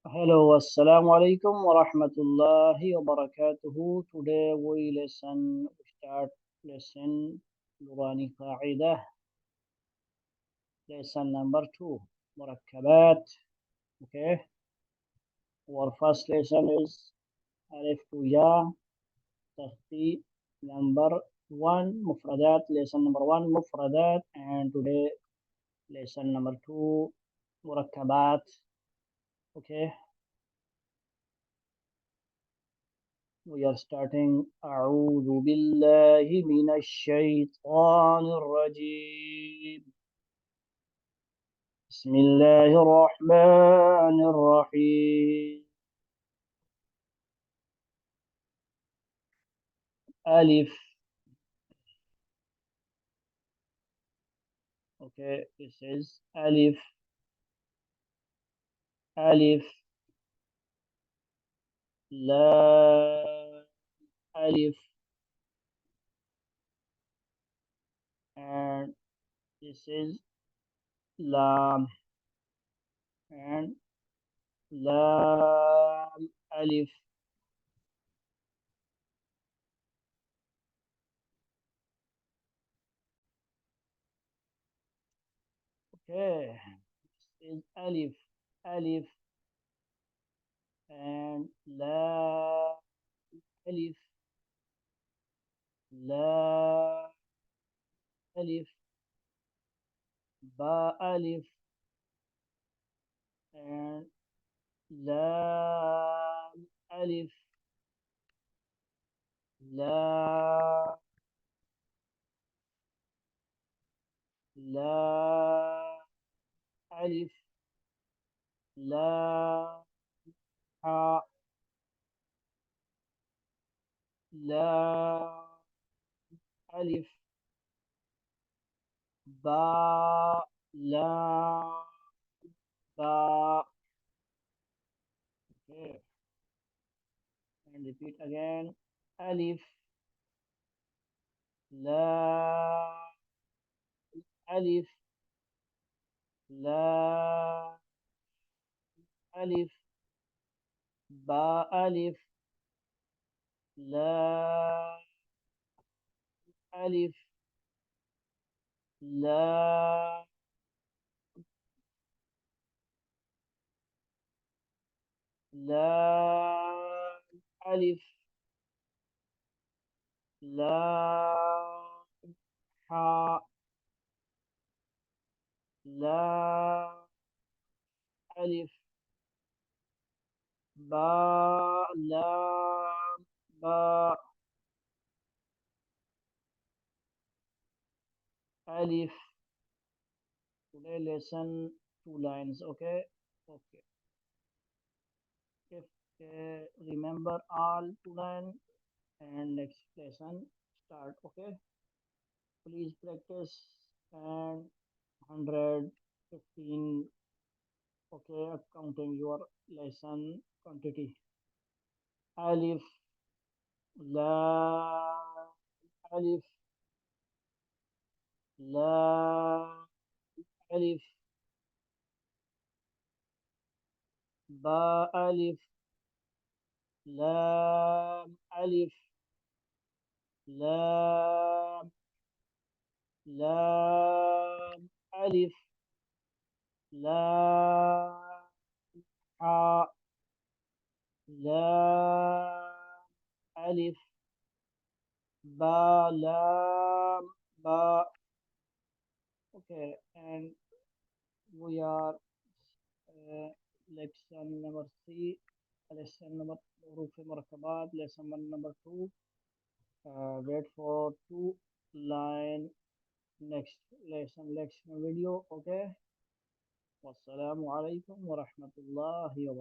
Hello, Assalamu alaikum wa rahmatullahi wa barakatuhu. Today we start lesson Durani Qa'idah, lesson number 2, Murakkabat. Okay, our first lesson is Alif to Ya, Tahti number 1, Mufradat, lesson number 1, Mufradat, and today lesson number 2, Murakkabat. Okay. We are starting أعوذ بالله من الشيطان الرجيم بسم الله الرحمن الرحيم ألف. Okay, this is ألف. ألف لا ألف, and this is لام, and لام ألف. Okay, this is ألف. ألف and لا ألف. لا ألف, با ألف, and لام ألف. لا لا ألف. لا حاء. لا ألف. با لا با. Okay, and repeat again. ألف لا ألف. لا ألف. با ألف. لا ألف. لا لا ألف. لا حاء. لا ألف. با لا با ألف. Today lesson 2 lines. Okay. Okay. If remember all 2 lines and next lesson start. Okay. Please practice and 115. Okay. Counting your lesson quantity. Alif. لا ألف. لا ألف. با ألف. لام ألف. لام لام ألف. لام حاء. لام ألف. با لام با. Okay, and we are uh, lesson number 3, lesson number حروف مركبات, lesson number 2. Wait for 2 line next lesson video. Okay. Wassalamu alaikum wa rahmatullahi wa barakatuh.